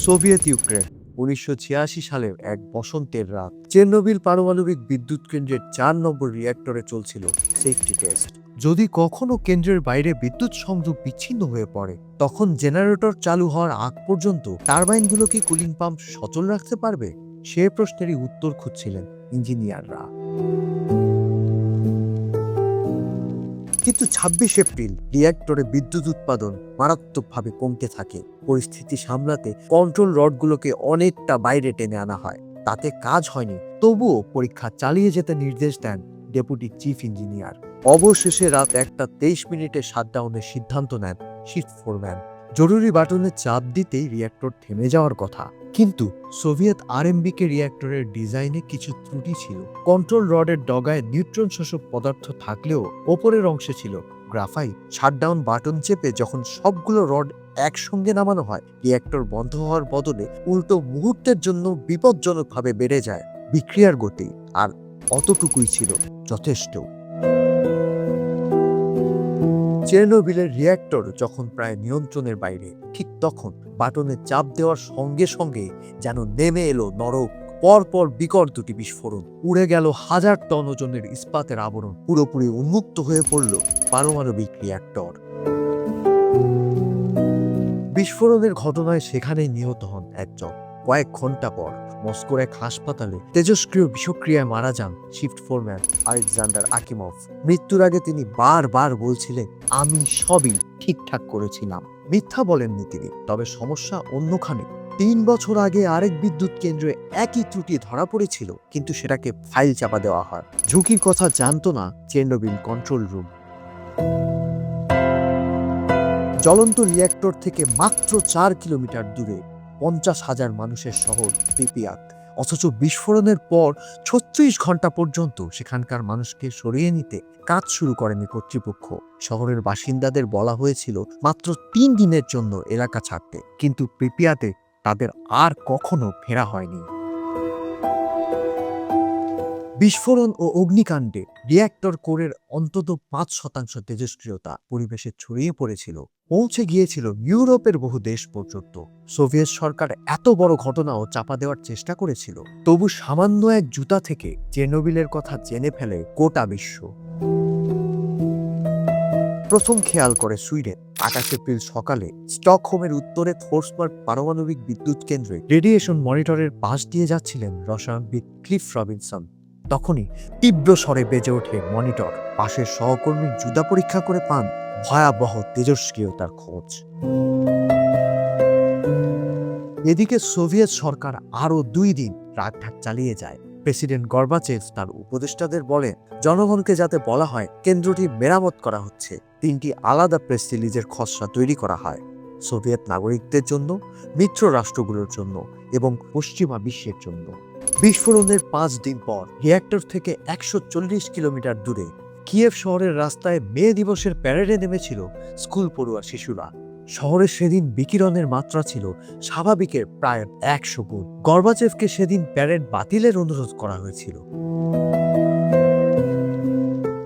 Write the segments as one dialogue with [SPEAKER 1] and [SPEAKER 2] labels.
[SPEAKER 1] Soviet Ukraine ১৯৮৬ সালের এক বসন্তের রাত চেরনোবিল পারমাণবিক বিদ্যুৎ কেন্দ্রের ৪ নম্বর রিঅ্যাক্টরে চলছিল সেফটি টেস্ট। যদি কখনো কেন্দ্রের বাইরে বিদ্যুৎ সংযোগ বিচ্ছিন্ন হয়ে পড়ে, তখন জেনারেটর চালু হওয়ার আগ পর্যন্ত টারবাইনগুলো কি কুলিং পাম্প সচল রাখতে পারবে? সে প্রশ্নেরই উত্তর খুঁজছিলেন ইঞ্জিনিয়াররা। কিন্তু ২৬ এপ্রিল রিঅ্যাক্টরে বিদ্যুৎ উৎপাদন মারাত্মকভাবে কমতে থাকে। পরিস্থিতি সামলাতে কন্ট্রোল রডগুলোকে অনেকটা বাইরে টেনে আনা হয়। তাতে কাজ হয়নি, তবুও পরীক্ষা চালিয়ে যেতে নির্দেশ দেন ডেপুটি চিফ ইঞ্জিনিয়ার। অবশেষে রাত ১:২৩ শাটডাউনের সিদ্ধান্ত নেন শিফট ফোরম্যান। জরুরি বাটনে চাপ দিতেই রিঅ্যাক্টর থেমে যাওয়ার কথা, কিন্তু সোভিয়েত আরএমবিকে রিঅ্যাক্টরের ডিজাইনে কিছু ত্রুটি ছিল। কন্ট্রোল রডের ডগায় নিউট্রন শোষক পদার্থ থাকলেও ওপরের অংশে ছিল গ্রাফাইট। শাটডাউন বাটন চেপে যখন সবগুলো রড একসঙ্গে নামানো হয়, রিঅ্যাক্টর বন্ধ হওয়ার বদলে উল্টো মুহূর্তের জন্য বিপজ্জনকভাবে বেড়ে যায় বিক্রিয়ার গতি। আর অতটুকুই ছিল যথেষ্ট। চেরনোবিলের রিঅ্যাক্টর যখন প্রায় নিয়ন্ত্রণের বাইরে, ঠিক তখন বাটনে চাপ দেওয়ার সঙ্গে সঙ্গে যেন নেমে এলো নরক। পরপর বিকট দুটি বিস্ফোরণ, উড়ে গেল হাজার টন ওজনের ইস্পাতের আবরণ, পুরোপুরি উন্মুক্ত হয়ে পড়ল পারমাণবিক রিঅ্যাক্টর। বিস্ফোরণের ঘটনায় সেখানেই নিহত হন একজন। কয়েক ঘন্টা পর মস্কোর এক হাসপাতালে তেজস্ক্রিয় বিষক্রিয়ায় মারা যান শিফট ফোরম্যান আলেকজান্ডার আকিমভ। মৃত্যুর আগে তিনি বারবার বলছিলেন, আমি সবই ঠিকঠাক করেছিলাম। মিথ্যা বলেননি তিনি, তবে সমস্যা অন্যখানে। ৩ বছর আগে আরেক বিদ্যুৎ কেন্দ্রে একই ত্রুটি ধরা পড়েছিল, কিন্তু সেটাকে ফাইল চাপা দেওয়া হয়। ঝুঁকির কথা জানতো না চেরনোবিল কন্ট্রোল রুম। জ্বলন্ত রিঅ্যাক্টর থেকে মাত্র ৪ কিলোমিটার দূরে ৫০,০০০ মানুষের শহর প্রিপিয়াত। অথচ বিস্ফোরণের পর ৩৬ ঘন্টা পর্যন্ত সেখানকার মানুষকে সরিয়ে নিতে কাজ শুরু করেনি কর্তৃপক্ষ। শহরের বাসিন্দাদের বলা হয়েছিল মাত্র ৩ দিনের জন্য এলাকা ছাড়তে, কিন্তু প্রিপিয়াতে তাদের আর কখনো ফেরা হয়নি। বিস্ফোরণ ও অগ্নিকাণ্ডে রিঅ্যাক্টর কোরের অন্তত ৫% তেজস্ক্রিয়তা পরিবেশে ছড়িয়ে পড়েছিল, পৌঁছে গিয়েছিল ইউরোপের বহু দেশ পর্যন্ত। সোভিয়েত সরকার এত বড় ঘটনাও চাপা দেওয়ার চেষ্টা করেছিল, তবু সামান্য এক জুতা থেকে চেরনোবিলের কথা জেনে ফেলে গোটা বিশ্ব। প্রথম খেয়াল করে সুইডেন। ২৮ এপ্রিল সকালে স্টকহোমের উত্তরে থোর্সবার্গ পারমাণবিক বিদ্যুৎ কেন্দ্রে রেডিয়েশন মনিটরের পাশ দিয়ে যাচ্ছিলেন রসায়নবিদ ক্লিফ রবিনসন। তখনই তীব্র স্বরে বেজে ওঠে মনিটর। পাশের সহকর্মীর জুতা পরীক্ষা করে পান ভয়াবহ তেজস্ক্রিয়তার খোঁজ। এদিকে সোভিয়েত সরকার আরও ২ দিন রাগঢাক চালিয়ে যায়। প্রেসিডেন্ট গর্বাচেভ তার উপদেষ্টাদের বলে, জনগণকে যাতে বলা হয় কেন্দ্রটি মেরামত করা হচ্ছে। ৩টি আলাদা প্রেস রিলিজের খসড়া তৈরি করা হয়, সোভিয়েত নাগরিকদের জন্য, মিত্র রাষ্ট্রগুলোর জন্য এবং পশ্চিমা বিশ্বের জন্য। বিস্ফোরণের ৫ দিন পর রিঅ্যাক্টর থেকে ১৪০ কিলোমিটার দূরে কিয়েভ শহরের রাস্তায় মে দিবসের প্যারেডে নেমেছিল স্কুল পড়ুয়া শিশুরা। শহরে সেদিন বিকিরণের মাত্রা ছিল স্বাভাবিকের প্রায় ১০০ গুণ। গর্বাচেভকে সেদিন প্যারেড বাতিলের অনুরোধ করা হয়েছিল।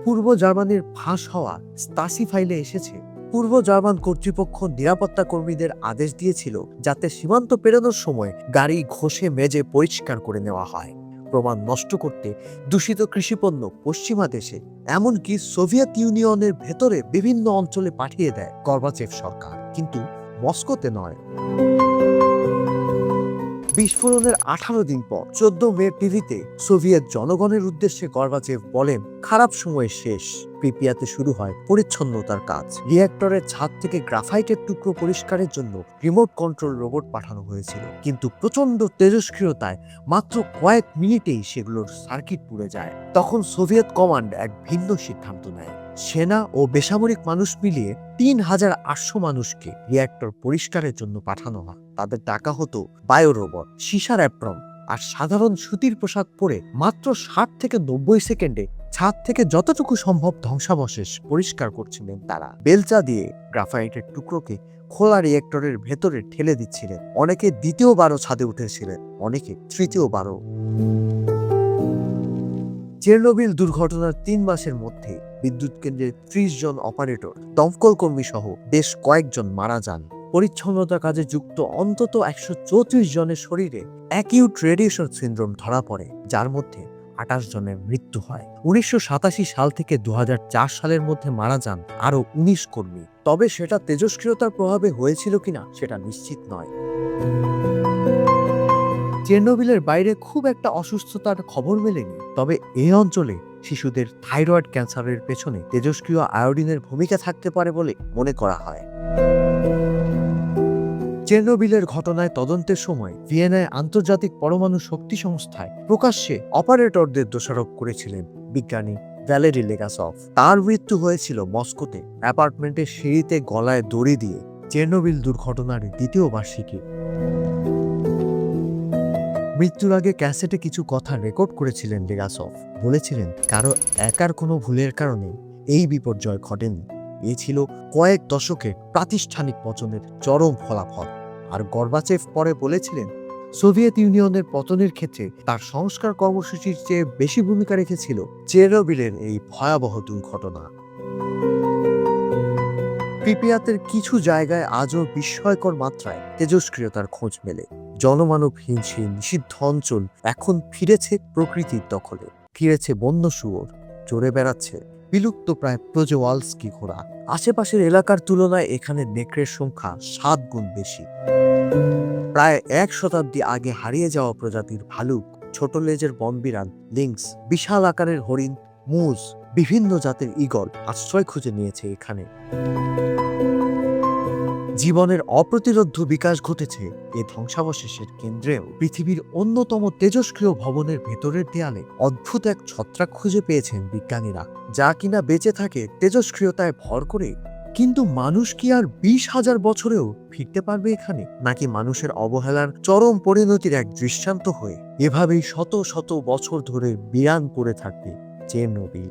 [SPEAKER 1] পূর্ব জার্মানির ফাঁস হওয়া স্টাসি ফাইলে এসেছে, পূর্ব জার্মান কর্তৃপক্ষ নিরাপত্তা কর্মীদের আদেশ দিয়েছিল যাতে সীমান্ত পেরোনোর সময় গাড়ি ঘষে মেজে পরিষ্কার করে নেওয়া হয়, প্রমাণ নষ্ট করতে দূষিত কৃষিপণ্য পশ্চিমা দেশে, এমনকি সোভিয়েত ইউনিয়নের ভেতরে বিভিন্ন অঞ্চলে পাঠিয়ে দেয় গর্বাচেভ সরকার, কিন্তু মস্কোতে নয়। বিস্ফোরণের ১৮ দিন পর ১৪ মে টিভিতে সোভিয়েত জনগণের উদ্দেশ্যে গর্বাচেভ বলেন, খারাপ সময় শেষ। প্রিপিয়াতে শুরু হয় পরিচ্ছন্নতার কাজ। রিঅ্যাক্টরের ছাদ থেকে গ্রাফাইটের টুকরো পরিষ্কারের জন্য রিমোট কন্ট্রোল রোবট পাঠানো হয়েছিল, কিন্তু প্রচণ্ড তেজস্ক্রিয়তায় মাত্র কয়েক মিনিটেই সেগুলোর সার্কিট পুড়ে যায়। তখন সোভিয়েত কমান্ড এক ভিন্ন সিদ্ধান্ত নেয়। সেনা ও বেসামরিক মানুষ মিলিয়ে ৩,৮০০ মানুষকে রিঅ্যাক্টর পরিষ্কারের জন্য পাঠানো হয়। তাদের ডাকা হতো বায়ো রোবট। সীসার অ্যাপ্রন আর সাধারণ সুতির পোশাক পরে মাত্র ৬০ থেকে ৯০ সেকেন্ডে ছাদ থেকে যতটুকু সম্ভব ধ্বংসাবশেষ পরিষ্কার করছিলেন তারা। বেলচা দিয়ে গ্রাফাইটের টুকরোকে খোলা রিঅ্যাক্টরের ভেতরে ঠেলে দিচ্ছিলেন। অনেকে দ্বিতীয়বারও ছাদে উঠেছিলেন, অনেকে তৃতীয়বারও। চেরনোবিল দুর্ঘটনার ৩ মাসের মধ্যে বিদ্যুৎ কেন্দ্রের ৩০ জন অপারেটর, দমকল কর্মী সহ বেশ কয়েকজন মারা যান। পরিচ্ছন্নতা কাজে যুক্ত অন্তত 134 জনের শরীরে অ্যাকিউট রেডিয়েশন সিনড্রোম ধরা পড়ে, যার মধ্যে 28 জনের মৃত্যু হয়। 1987 সাল থেকে 2004 সালের মধ্যে মারা যান আরও 19 কর্মী। তবে সেটা তেজস্ক্রিয়তার প্রভাবে হয়েছিল কিনা সেটা নিশ্চিত নয়। চেরনোবিলের বাইরে খুব একটা অসুস্থতার খবর মেলেনি, তবে এই অঞ্চলে শিশুদের থাইরয়েড ক্যান্সারের পেছনে তেজস্ক্রিয় আয়োডিনের ভূমিকা থাকতে পারে বলে মনে করা হয়। চেরনোবিলের ঘটনায় তদন্তের সময় ভিয়েনায় আন্তর্জাতিক পরমাণু শক্তি সংস্থায় প্রকাশ্যে অপারেটরদের দোষারোপ করেছিলেন বিজ্ঞানী ভ্যালেরি লেগাসভ। তার মৃত্যু হয়েছিল মস্কোতে অ্যাপার্টমেন্টের সিঁড়িতে গলায় দড়ি দিয়ে চেরনোবিল দুর্ঘটনার দ্বিতীয় বার্ষিকী। মৃত্যুর আগে ক্যাসেটে কিছু কথা রেকর্ড করেছিলেন লেগাসভ। বলেছিলেন, কারো একার কোনো ভুলের কারণে এই বিপর্যয় ঘটেনি। এ ছিল কয়েক দশকের প্রাতিষ্ঠানিক পতনের চরম ফলাফল। আর গর্বাচেভ পরে বলেছিলেন, সোভিয়েত ইউনিয়নের পতনের ক্ষেত্রে তার সংস্কার কর্মসূচির চেয়ে বেশি ভূমিকা রেখেছিল চেরনোবিলের এই ভয়াবহ দুর্ঘটনা। প্রিপিয়াতের কিছু জায়গায় আজও বিস্ময়কর মাত্রায় তেজস্ক্রিয়তার খোঁজ মেলে। জনমানবহীন সেই নিষিদ্ধ অঞ্চল এখন ফিরেছে প্রকৃতির দখলে। ফিরেছে বন্য শুয়োর, চড়ে বেড়াচ্ছে বিলুপ্ত প্রায় প্রজওয়ালস্কি ঘোড়া। আশেপাশের এলাকার তুলনায় এখানে নেকড়ের সংখ্যা 7 গুণ বেশি। প্রায় 1 শতাব্দী আগে হারিয়ে যাওয়া প্রজাতির ভালুক, ছোট লেজের বনবিড়াল, লিংস, বিশাল আকারের হরিণ, মুজ, বিভিন্ন জাতের ঈগল আশ্রয় খুঁজে নিয়েছে এখানে। জীবনের অপ্রতিরোধ্য বিকাশ ঘটেছে এই ধ্বংসাবশেষের কেন্দ্রেও। পৃথিবীর অন্যতম তেজস্ক্রিয় ভবনের ভেতরের দেয়ালে অদ্ভুত এক ছত্রাক খুঁজে পেয়েছেন বিজ্ঞানীরা, যা কিনা বেঁচে থাকে তেজস্ক্রিয়তায় ভর করে। কিন্তু মানুষ কি আর 20,000 বছরেও ফিরতে পারবে এখানে, নাকি মানুষের অবহেলার চরম পরিণতির এক দৃষ্টান্ত হয়ে এভাবেই শত শত বছর ধরে বিরান করে থাকবে চেরনোবিল?